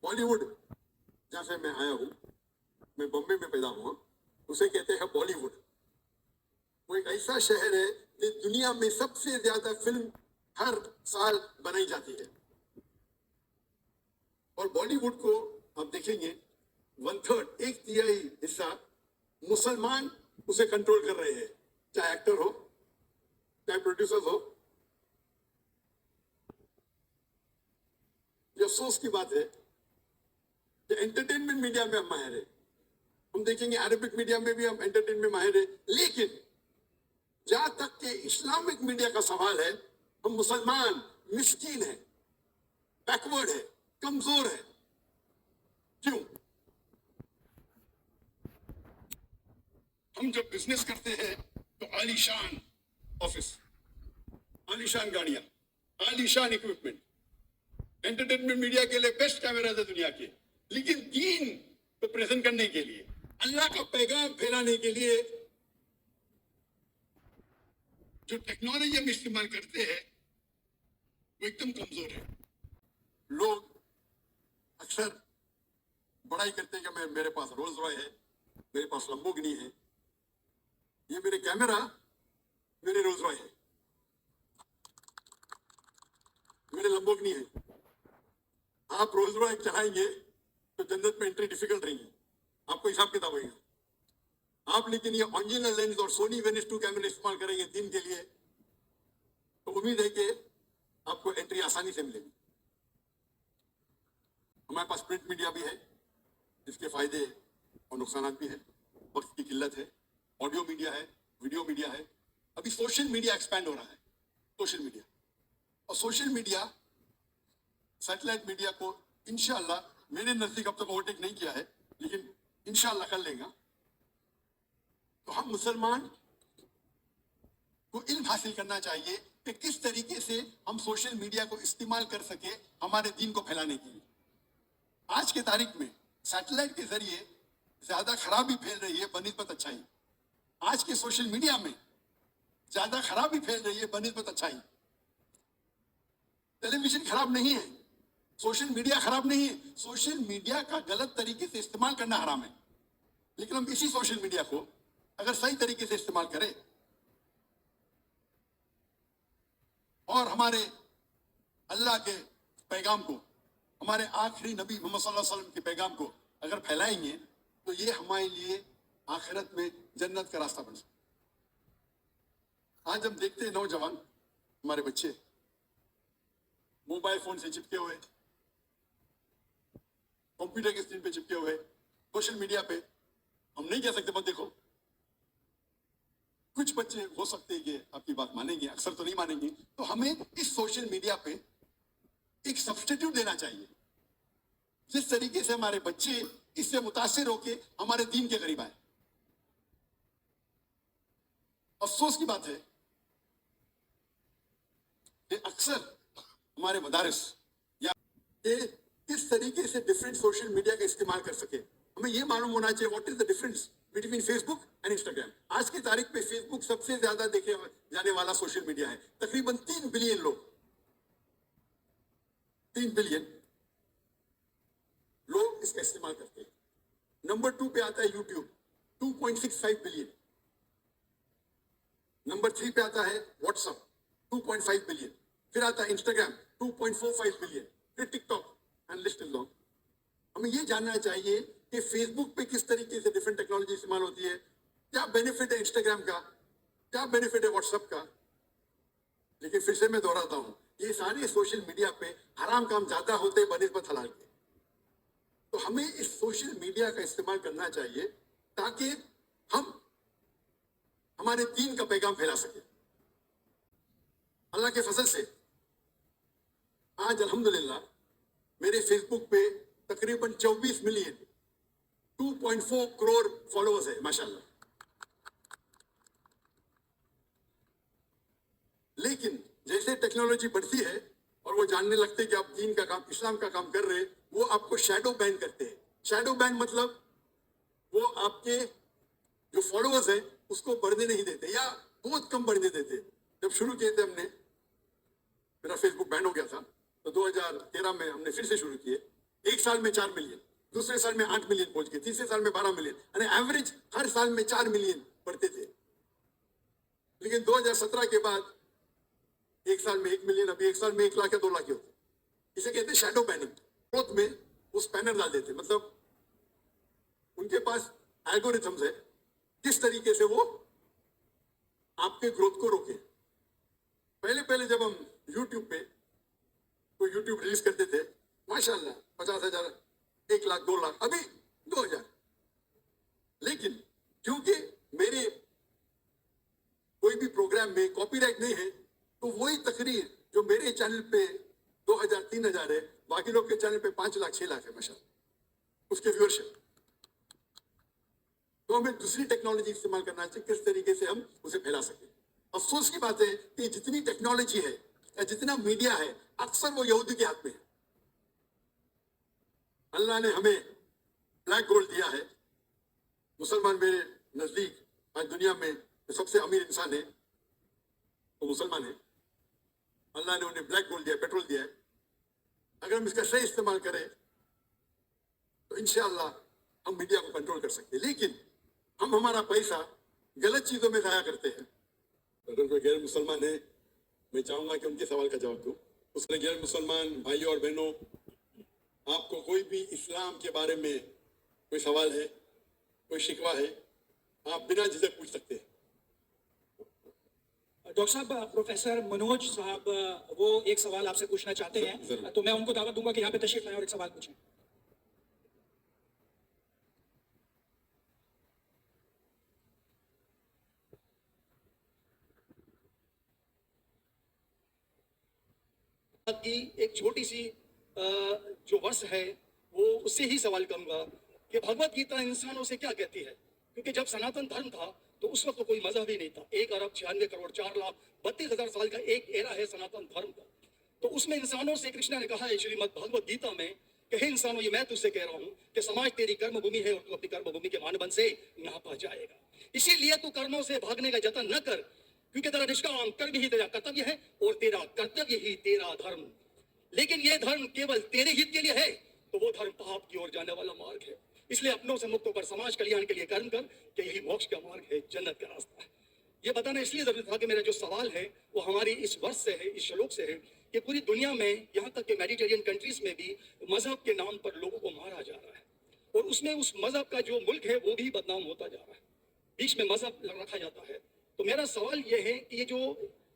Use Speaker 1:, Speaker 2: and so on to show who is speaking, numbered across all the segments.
Speaker 1: बॉलीवुड जहाँ से मैं आया हूँ, मैं बॉम्बे में पैदा हुआ, उसे कहते हैं बॉलीवुड। वो एक ऐसा शहर है कि दुनिया में सबसे ज्यादा फिल्म हर साल बनाई जाती है। और बॉलीवुड को आप देखेंगे 1/3 एक तिहाई हिस्सा मुसलमान उसे कंट्रोल कर रहे हैं, चाहे एक्टर हो चाहे प्रोड्यूसर हो। ये अफसोस की बात है कि एंटरटेनमेंट मीडिया में हम माहिर है। हम देखेंगे अरबिक मीडिया में भी हम एंटरटेनमेंट में माहिर है, लेकिन जहां तक के इस्लामिक मीडिया का सवाल है, हम मुसलमान मिस्कीन है, बैकवर्ड है, कमजोर है। क्यों? हम जब बिजनेस करते हैं तो आलीशान ऑफिस, आलीशान गाड़ियां, आलीशान इक्विपमेंट, एंटरटेनमेंट मीडिया के लिए बेस्ट कैमराज है दुनिया के, लेकिन दीन को प्रेजेंट करने के लिए, अल्लाह का पैगाम फैलाने के लिए जो टेक्नोलॉजी हम इस्तेमाल करते हैं वो एकदम कमजोर है। लोग अक्सर बड़ाई करते हैं कि मेरे पास रोल्स रॉय है, मेरे पास लंबोर्गिनी है। ये मेरे कैमरा मेरे रोल्स रॉय है, मेरे लंबोर्गिनी है। आप रोल्स रॉय चलाएंगे तो जन्नत में एंट्री डिफिकल्ट रहेगी, आपको हिसाब किताब होगा। आप लेकिन ये ऑरिजिनल लेंस और सोनी वेनिस 2 कैमरा इस्तेमाल करेंगे दिन के लिए, तो उम्मीद है कि आपको एंट्री आसानी से मिलेगी। हमारे पास प्रिंट मीडिया भी है, इसके फायदे और नुकसान भी है। वक्त की किल्लत है। ऑडियो मीडिया है, वीडियो मीडिया है। अभी सोशल मीडिया एक्सपैंड हो रहा है, सोशल मीडिया। और सोशल मीडिया सैटेलाइट मीडिया को इंशाअल्लाह मेरे नजदीक अब तक ओवरटेक नहीं किया है, लेकिन इंशाअल्लाह कर लेगा। तो हम मुसलमान को इल्म हासिल करना चाहिए कि किस तरीके से हम सोशल मीडिया को इस्तेमाल कर सके हमारे दीन को फैलाने के लिए। आज के तारीख में सैटेलाइट के जरिए ज्यादा खराबी फैल रही है बनिस्बत अच्छाई। आज के सोशल मीडिया में ज्यादा खराबी फैल रही है बनिस्बत अच्छाई। टेलीविजन खराब नहीं है, सोशल मीडिया खराब नहीं है। सोशल मीडिया का गलत तरीके से इस्तेमाल करना हराम है, लेकिन हम इसी सोशल मीडिया को अगर सही तरीके से इस्तेमाल करें और हमारे अल्लाह के पैगाम को, हमारे आखिरी नबी मोहम्मद सल्लल्लाहु अलैहि वसल्लम के पैगाम को अगर फैलाएंगे, तो ये हमारे लिए आखिरत में जन्नत का रास्ता बन सकता। आज हम देखते हैं नौजवान, हमारे बच्चे मोबाइल फोन से चिपके हुए, कंप्यूटर की स्क्रीन पे चिपके हुए, सोशल मीडिया पे। हम नहीं कह सकते मत देखो, कुछ बच्चे हो सकते हैं कि आपकी बात मानेंगे, अक्सर तो नहीं मानेंगे। तो हमें इस सोशल मीडिया पे एक सब्स्टिट्यूट देना चाहिए, जिस तरीके से हमारे बच्चे इससे मुतासिर होके हमारे दीन के करीब आए। अफसोस की बात है कि अक्सर हमारे मदारिस या किस तरीके से डिफरेंट सोशल मीडिया का इस्तेमाल कर सके। हमें यह मालूम होना चाहिए what is the difference between Facebook and Instagram. आज की तारीख पे फेसबुक सबसे ज्यादा देखे जाने वाला सोशल मीडिया है। तकरीबन 3 बिलियन लोग, 3 बिलियन लोग इसका इस्तेमाल करते हैं। नंबर 2 पे आता है यूट्यूब, 2.65 बिलियन। नंबर 3 पे आता है व्हाट्सएप, 2.5 बिलियन। फिर आता है इंस्टाग्राम, 2.45 बिलियन। फिर TikTok, and list is long. हमें ये जानना चाहिए कि फेसबुक पे किस तरीके से डिफरेंट टेक्नोलॉजी इस्तेमाल होती है, क्या बेनिफिट है इंस्टाग्राम का, क्या बेनिफिट है व्हाट्सएप का। लेकिन फिर से मैं दोहराता हूं, ये सारे सोशल मीडिया पे हराम काम ज्यादा होते हैं बनिस्बत हलाल के। तो हमें इस सोशल मीडिया का इस्तेमाल करना चाहिए ताकि हम हमारे दीन का पैगाम फैला सके। अल्लाह के फजल से आज अल्हम्दुलिल्लाह मेरे फेसबुक पे तकरीबन 24 मिलियन 2.4 करोड़ फॉलोअर्स है, माशाल्लाह। लेकिन जैसे टेक्नोलॉजी बढ़ती है और वो जानने लगते हैं कि आप दीन का काम, इस्लाम का काम कर रहे हैं, वो आपको शैडो बैन करते हैं। शैडो बैन मतलब वो आपके जो फॉलोअर्स हैं उसको बढ़ने नहीं देते या बहुत कम बढ़ने देते। जब शुरू किए थे हमने, मेरा फेसबुक बैन हो गया था, तो 2013 में हमने फिर से शुरू किए। एक साल में 4 मिलियन, दूसरे साल में 8 मिलियन पहुंच गए, तीसरे साल में 12 मिलियन, यानी एवरेज हर साल में 4 मिलियन बढ़ते थे। लेकिन 2017 के बाद एक साल में 1 मिलियन, अभी एक साल में 1 लाख या 2 लाख होते। इसे कहते हैं शैडो बैनिंग। ग्रोथ में वो स्पैनर डाल देते, मतलब उनके पास एल्गोरिथम्स है किस तरीके से वो आपके ग्रोथ को रोके। पहले पहले जब हम यूट्यूब पे कोई यूट्यूब रिलीज करते थे, माशाल्लाह 50,000, 1 लाख, 2 लाख, अभी 2,000। लेकिन क्योंकि मेरे कोई भी प्रोग्राम में कॉपीराइट नहीं है, तो वही तकरीर जो मेरे चैनल पे 2,000, 3,000 है, बाकी लोग के चैनल पे 5 लाख, 6 लाख है माशाल्लाह उसके व्यूअरशिप। तो हमें दूसरी टेक्नोलॉजी इस्तेमाल करना चाहिए, किस तरीके से हम उसे फैला सकें। अफसोस की बात है कि जितनी टेक्नोलॉजी है या जितना मीडिया है, अक्सर वो यहूदी के हाथ में है। अल्लाह ने हमें ब्लैक गोल्ड दिया है। मुसलमान मेरे नजदीक आज दुनिया में जो सबसे अमीर इंसान है वो मुसलमान है। अल्लाह ने उन्हें ब्लैक गोल्ड दिया, पेट्रोल दिया है। अगर हम इसका सही इस्तेमाल करें तो इंशाअल्लाह हम मीडिया को कंट्रोल कर सकते हैं। लेकिन हम हमारा पैसा गलत चीजों में जाया करते हैं। अगर कोई गैर मुसलमान है, मैं चाहूंगा कि उनके सवाल का जवाब दूं। उसने गैर मुसलमान भाइयों और बहनों, आपको कोई भी इस्लाम के बारे में कोई सवाल है, कोई शिकवा है, आप बिना झिझक पूछ सकते हैं।
Speaker 2: डॉक्टर साहब, प्रोफेसर मनोज साहब वो एक सवाल आपसे पूछना चाहते हैं, तो मैं उनको दावत दूंगा कि यहाँ पे तशरीफ लाएं और एक सवाल पूछें।
Speaker 3: की एक छोटी सी जो वर्ष है वो उससे ही सवाल करूंगा कि भगवत गीता इंसानों से क्या कहती है। क्योंकि जब सनातन धर्म था तो उस वक्त तो कोई मजहब ही नहीं था। 1 अरब 96 करोड़ 4 लाख 32,000 साल का एक एरा है सनातन धर्म का। तो उसमें इंसानों से कृष्ण ने कहा है श्रीमद् भगवत गीता में कि हे इंसानों, ये मैं तुझसे कह रहा हूं कि समाज तेरी कर्म भूमि है और तू अपनी कर्म भूमि के मानबन से नापा जाएगा। इसीलिए तू कर्मों से भागने का जतन न कर, क्योंकि तेरा निष्काम कर्म ही तेरा कर्तव्य है और तेरा कर्तव्य ही तेरा धर्म। लेकिन ये धर्म केवल तेरे हित के लिए है तो वो धर्म पाप की ओर जाने वाला मार्ग है। इसलिए अपनों से मुक्त होकर समाज कल्याण के लिए कर्म कर, कि यही मोक्ष का मार्ग है, जन्नत का रास्ता है। ये बताना इसलिए जरूरी था कि मेरा जो सवाल है वो हमारी इस वर्ष से है, इस श्लोक से है कि पूरी दुनिया में, यहाँ तक कि मेडिटेरियन कंट्रीज में भी मजहब के नाम पर लोगों को मारा जा रहा है और उसमें उस मजहब का जो मुल्क है वो भी बदनाम होता जा रहा है, बीच में मजहब रखा जाता है। तो मेरा सवाल ये है कि ये जो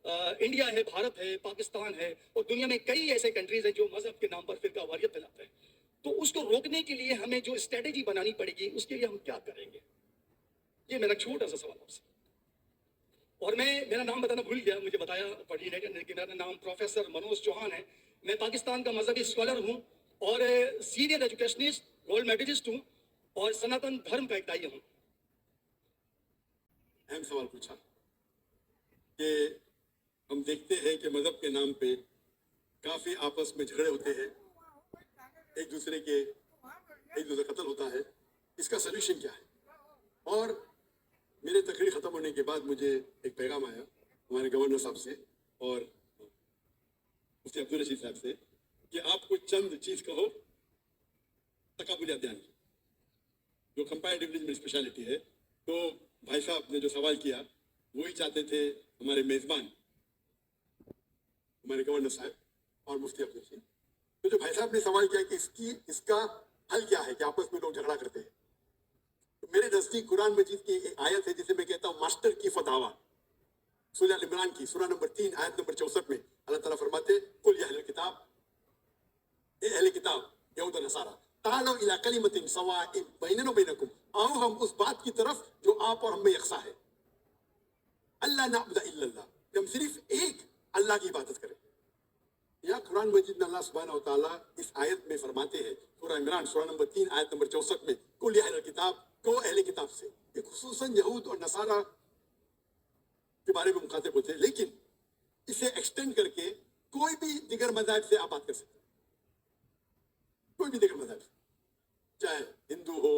Speaker 3: इंडिया है, भारत है, पाकिस्तान है और दुनिया में कई ऐसे कंट्रीज हैं जो मजहब के नाम पर फिरका वारियत फैलाते हैं, तो उसको रोकने के लिए हमें जो स्ट्रेटेजी बनानी पड़ेगी उसके लिए हम क्या करेंगे? ये मेरा छोटा सा सवाल आपसे। और मेरा नाम बताना भूल गया, मुझे बताया कोऑर्डिनेटर ने कि मेरा नाम प्रोफेसर मनोज चौहान है। मैं पाकिस्तान का मजहबी स्कॉलर हूँ और सीनियर एजुकेशनिस्ट, गोल्ड मेडलिस्ट हूँ और सनातन धर्म का एक दाई हूँ।
Speaker 1: अहम सवाल पूछा कि हम देखते हैं कि मजहब के नाम पे काफी आपस में झगड़े होते हैं, एक दूसरे कत्ल होता है। इसका सोल्यूशन क्या है? और मेरे तकरीर खत्म होने के बाद मुझे एक पैगाम आया हमारे गवर्नर साहब से और मुफ्ती अब्दुल रशीद साहब से कि आपको चंद चीज कहो तकाबुल अध्ययन की, जो कंपैरेटिव रिलीजन में स्पेशलिटी है। तो भाई साहब ने जो सवाल किया वही चाहते थे हमारे मेजबान, हमारे गवर्नर साहब और मुफ्ती अब्दुल रशीद। तो जो भाई साहब ने सवाल किया कि इसका हल क्या है कि आपस में लोग झगड़ा करते हैं, तो मेरे नजदीक कुरान मजीद की एक आयत है जिसे मैं कहता हूँ मास्टर की फतावा, सूरह इमरान की सूरह नंबर 3 आयत नंबर 64 में अल्लाह ताला फरमाते कुल या अहले किताब, ए अहले किताब यहूद और नसारा, तालो इला कलिमतिन सवाइन बैनना व बैनकुम, आओ हम उस बात की तरफ जो आप और हम में यकसा है, अल्लाह नअबुद इल्लल्लाह, कि हम सिर्फ एक अल्लाह की इबादत करें। या कुरान मजीद में अल्लाह सुब्हानहू व तआला इस आयत में फरमाते हैं सूरह इमरान सूरह नंबर 3 आयत नंबर 64 में कुल या अहले किताब, को अहले किताब से, ये खुसूसन यहूद और नसारा के बारे में मुखातिब होते हैं। लेकिन इसे एक्सटेंड करके कोई भी दिगर मज़हब से आप बात कर सकते हैं, कोई भी दिगर मज़हब से, चाहे हिंदू हो,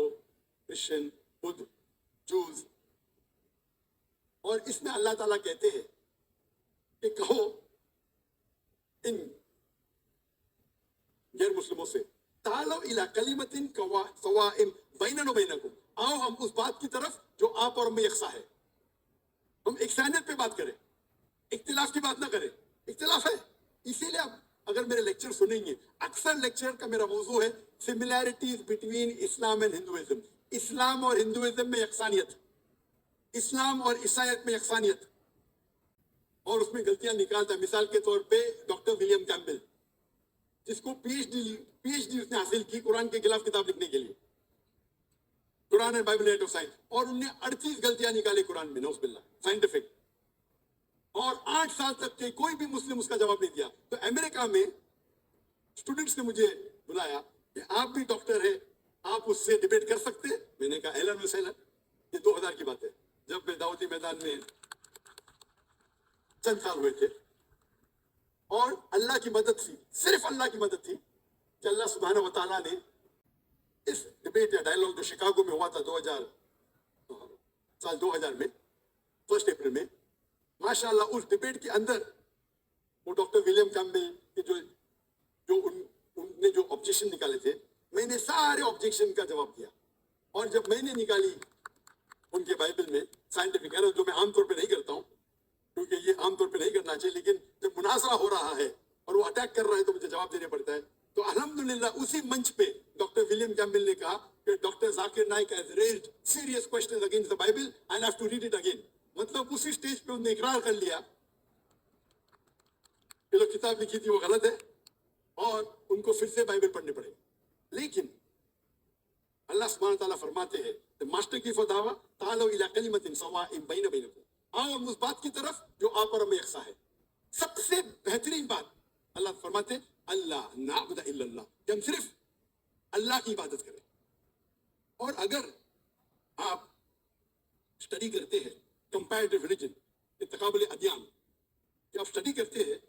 Speaker 1: क्रिश्चियन, बुद्ध, जूज। और इसमें अल्लाह ताला कहते हैं कि कहो इन गैर मुस्लिमों से तालो इला कलिमतिन सवाइम बैनना व बैनकुम, आओ हम उस बात की तरफ जो आप और में यकसा है। हम इकसानियत पे बात करें, इख्तिलाफ की बात ना करें। इख्तिलाफ है, इसीलिए आप अगर मेरे लेक्चर सुनेंगे, अक्सर लेक्चर का मेरा मौजू है similarities between Islam and Hinduism. Islam और हिंदुइज्म में यकसानियत, इस्लाम और ईसाईयत में यकसानियत, और उसमें गलतियां निकालता है। मिसाल के तौर पे डॉक्टर विलियम कैम्पबेल, जिसको पीएचडी उसने हासिल की कुरान के खिलाफ किताब लिखने के लिए, Quran and Bible of science, और उन्हें 38 गलतियां निकाली कुरान में, नौज़ुबिल्लाह, साइंटिफिक, और 8 साल तक के कोई भी मुस्लिम उसका जवाब नहीं दिया। तो अमेरिका में स्टूडेंट्स ने मुझे बुलाया कि आप भी डॉक्टर है, आप उससे डिबेट कर सकते हैं। मैंने कहा एलन वसैलन। ये 2000 की बात है, जब मैं दाऊदी मैदान में चंद साल हुए थे, और अल्लाह की मदद थी, सिर्फ अल्लाह की मदद थी कि अल्लाह सुब्हानहू व तआला ने इस डिबेट या डायलॉग जो शिकागो में हुआ था 2000 में 1 अप्रैल में, माशाअल्लाह उस डिबेट के अंदर वो डॉक्टर विलियम कैम्पबेल के उनने जो ऑब्जेक्शन निकाले थे, मैंने सारे ऑब्जेक्शन का जवाब दिया। और जब मैंने निकाली उनके बाइबल में साइंटिफिक एरर, जो मैं आमतौर पे नहीं करता हूँ क्योंकि ये आमतौर पे नहीं करना चाहिए, लेकिन जब मुनाजरा हो रहा है और वो अटैक कर रहा है तो मुझे जवाब देना पड़ता है। तो अल्हम्दुलिल्लाह उसी मंच पे डॉक्टर विलियम कैम्पबेल ने कहा कि doctor Zakir Naik has raised serious questions against the Bible, I have to read it again. मतलब उसी स्टेज पे उन्होंने इकरार कर लिया कि जो किताब लिखी थी वो गलत है और उनको फिर से बाइबल पढ़ने पड़ेगा। लेकिन अल्लाह सुब्हानहू व तआला फरमाते हैं, द मास्टर की फदावा तालो इला कलिमतिन सवाइम बैना बैनकुम, आओ हम उस बात की तरफ जो आप और में यकसा है। सबसे बेहतरीन बात अल्लाह फरमाते हैं, अल्लाह नाअबुद इल्लल्लाह, कि हम सिर्फ अल्लाह की इबादत करें। और अगर आप स्टडी करते हैं कंपैरेटिव रिलीजन, तकाबुल अदियान, जब आप स्टडी करते हैं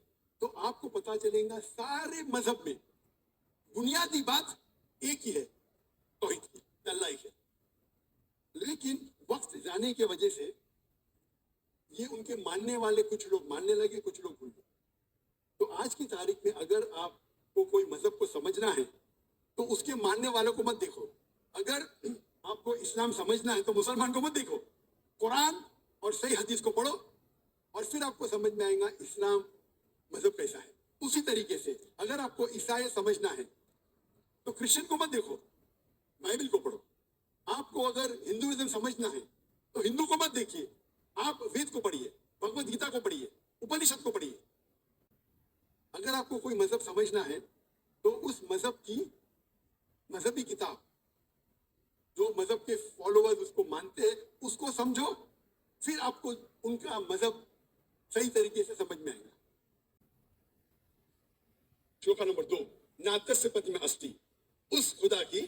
Speaker 1: तो आपको पता चलेगा सारे मजहब में बुनियादी बात एक ही है, तौहीद की, अल्लाह एक है। लेकिन वक्त जाने की वजह से ये उनके मानने वाले कुछ लोग मानने लगे, कुछ लोग भूल गए। तो आज की तारीख में अगर आपको कोई मजहब को समझना है तो उसके मानने वालों को मत देखो। अगर आपको इस्लाम समझना है तो मुसलमान को मत देखो, कुरान और सही हदीस को पढ़ो और फिर आपको समझ में आएगा इस्लाम मजहब कैसा है। उसी तरीके से अगर आपको ईसाई समझना है तो क्रिश्चियन को मत देखो, बाइबल को पढ़ो। आपको अगर हिंदुइज्म समझना है तो हिंदू को मत देखिए, आप वेद को पढ़िए, भगवत गीता को पढ़िए, उपनिषद को पढ़िए। अगर आपको कोई मजहब समझना है तो उस मजहब की मजहबी किताब, जो मजहब के फॉलोअर्स उसको मानते हैं, उसको समझो, फिर आपको उनका मजहब सही तरीके से समझ में आएगा। श्लोका नंबर 2, नातस्य प्रतिमा अस्ति, उस खुदा की,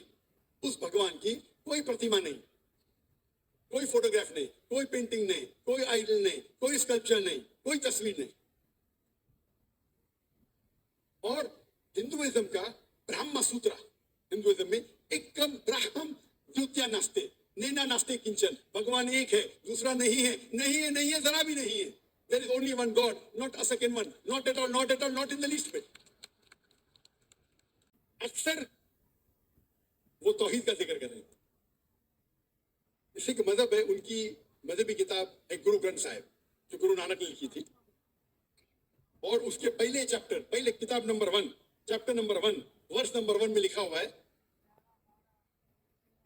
Speaker 1: उस भगवान की कोई प्रतिमा नहीं, कोई फोटोग्राफ नहीं, कोई पेंटिंग नहीं, कोई आइडल नहीं, कोई स्कल्पचर नहीं, कोई तस्वीर नहीं। और हिंदुइज्म का ब्रह्म सूत्र, हिंदुइज्म में एकम ब्रह्म द्वितीय नास्ते, नैना नास्ते किंचन, भगवान एक है, दूसरा नहीं है, नहीं है, नहीं है, जरा भी नहीं है। There is only one God, not a second one, not at all, not at all, not in the least bit. अक्सर वो तौहीद का जिक्र कर रहे हैं। सिख मजहब है, उनकी मजहबी किताब है गुरु ग्रंथ साहिब, जो गुरु नानक ने लिखी थी, और उसके पहले चैप्टर, पहले किताब नंबर 1, चैप्टर नंबर 1, वर्ष नंबर 1 में लिखा हुआ है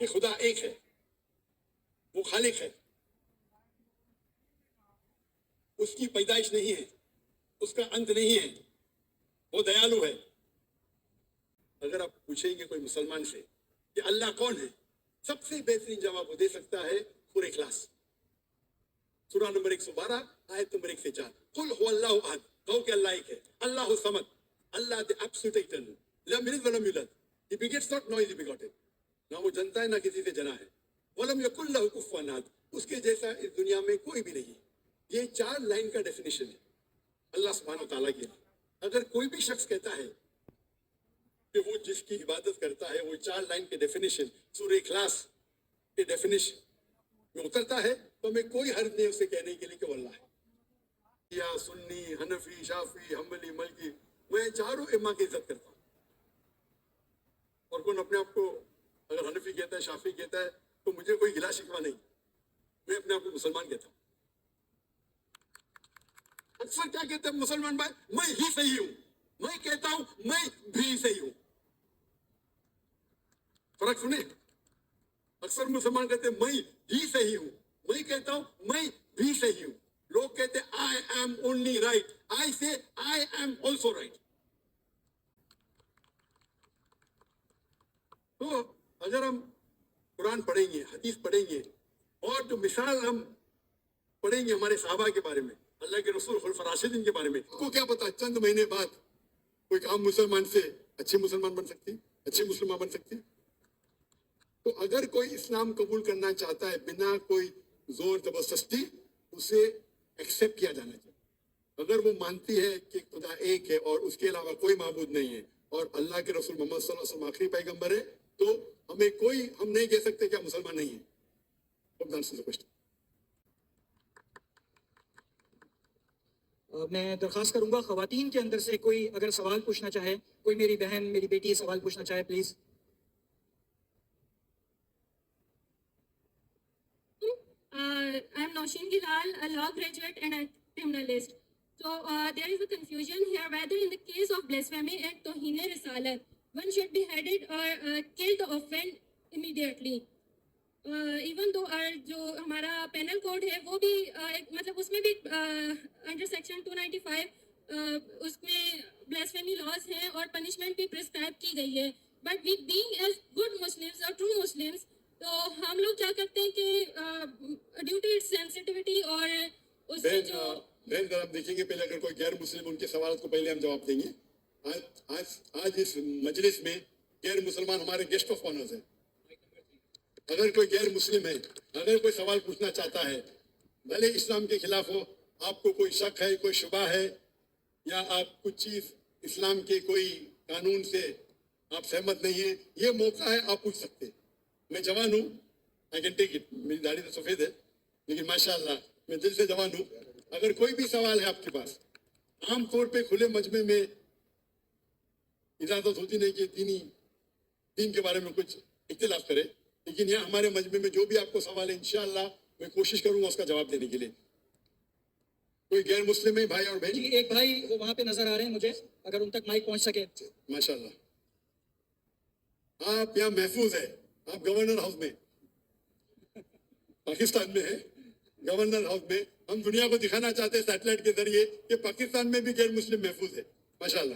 Speaker 1: कि खुदा एक है, वो खालिक है, उसकी पैदाइश नहीं है, उसका अंत नहीं है, वो दयालु है। अगर आप पूछेंगे कोई मुसलमान से कि अल्लाह कौन है, सबसे बेहतरीन जवाब वो दे सकता है सूरह इखलास, सूरा नंबर 112, आयत नंबर 1 से 4, कुल हुवल्लाहु अहद, कहो कि अल्लाह एक है, अल्लाहु समद, अल्लाह द एब्सोल्यूट इटर्नल, लम यलिद वलम यूलद, he begets not, nor is begotten, ना वो जनता है ना किसी से जना है, वलम यकुल लहु कुफुवन अहद, उसके जैसा इस दुनिया में कोई भी नहीं। ये 4 लाइन का डेफिनेशन है अल्लाह सुब्हानहू व तआला की। अगर कोई भी शख्स कहता है कि वो जिसकी इबादत करता है वो 4 लाइन के डेफिनेशन सूरह इखलास के डेफिनेशन में उतरता है, तो मैं कोई हर्ज नहीं उसे कहने के लिए कि वो अल्लाह है। या सुन्नी, हनफी, शाफी, हम्बली, मलकी, मैं चारों इमाम की इज्जत करता हूँ। اور کون اپنے آپ کو اگر حنفی کہتا ہے, شافی کہتا ہے, تو مجھے کوئی گلا شکوا نہیں, میں اپنے آپ کو مسلمان کہتا ہوں. اکثر کیا کہتے ہیں مسلمان بھائی, میں ہی صحیح ہوں, میں کہتا ہوں میں بھی صحیح ہوں. فرق سنیں, اکثر مسلمان کہتے ہیں میں ہی صحیح ہوں, میں کہتا ہوں میں بھی صحیح ہوں. لوگ کہتے ہیں آئی ایم اونلی رائٹ, آئی سے آئی ایم آلسو رائٹ. تو اگر ہم قرآن پڑھیں گے, حدیث پڑھیں گے, اور جو مثال ہم پڑھیں گے ہمارے صحابہ کے بارے میں, اللہ کے رسول خلفاء راشدین کے بارے میں, کو کیا پتا چند مہینے بعد کوئی عام مسلمان سے اچھے مسلمان بن سکتی, اچھے مسلمان بن سکتی. تو اگر کوئی اسلام قبول کرنا چاہتا ہے بنا کوئی زور زبردستی, اسے ایکسیپٹ کیا جانا چاہیے. اگر وہ مانتی ہے کہ خدا ایک ہے اور اس کے علاوہ کوئی معبود نہیں ہے, اور اللہ کے رسول محمد صلی اللہ علیہ وسلم آخری پیغمبر ہے, تو ہم نہیں کہہ سکتے کہ ہم مسلمان نہیں ہیں.
Speaker 2: میں درخواست کروں گا خواتین کے اندر سے کوئی اگر سوال پوچھنا چاہے, کوئی میری بہن, میری بیٹی سوال پوچھنا چاہے, please.
Speaker 4: I'm Nosheen Gilal, a law graduate and a criminalist. So there is a confusion here whether in the case of blasphemy and Toheen Risalat, one should be beheaded or killed the offend immediately. Even though جو ہمارا penal code ہے وہ بھی مطلب اس میں بھی under section 295 اس میں بلیسفیمی laws ہیں اور پنشمنٹ بھی پرسکرائب کی گئی ہے. But we being as good Muslims اور ٹرو مسلمس, تو ہم لوگ کیا کرتے ہیں کہ ڈیو ٹو اٹس سینسٹیوٹی اور اس سے جو
Speaker 1: بہن آپ دیکھیں گے, پہلے اگر کوئی غیر مسلم, ان کے سوالات کو پہلے ہم جواب دیں گے. آج اس مجلس میں غیر مسلمان ہمارے گیسٹ آف آنرز ہیں. اگر کوئی غیر مسلم ہے, اگر کوئی سوال پوچھنا چاہتا ہے, بھلے اسلام کے خلاف ہو, آپ کو کوئی شک ہے, کوئی شبہ ہے, یا آپ کچھ چیز اسلام کے کوئی قانون سے آپ سہمت نہیں ہیں, یہ موقع ہے, آپ پوچھ سکتے. میں جوان ہوں, آئی کین ٹیک اٹ, میری داڑھی تو سفید ہے لیکن ماشاء اللہ میں دل سے جوان ہوں. اگر کوئی بھی سوال ہے آپ کے پاس, عام طور پہ کھلے مجمع میں اجازت ہوتی نہیں کہ دین کے بارے میں کچھ اختلاف کرے, لیکن یہاں ہمارے مجمع میں جو بھی آپ کو سوال ہے انشاءاللہ میں کوشش کروں گا اس کا جواب دینے کے لیے. کوئی غیر مسلم ہے بھائی اور بہن؟
Speaker 2: جی ایک بھائی وہ وہاں پہ نظر آ رہے ہیں مجھے, اگر ان تک مائک پہنچ سکے.
Speaker 1: ماشاءاللہ آپ یہاں محفوظ ہے, آپ گورنر ہاؤس میں پاکستان میں ہے, گورنر ہاؤس میں. ہم دنیا کو دکھانا چاہتے ہیں سیٹلائٹ کے ذریعے کہ پاکستان میں بھی غیر مسلم محفوظ ہے. ماشاءاللہ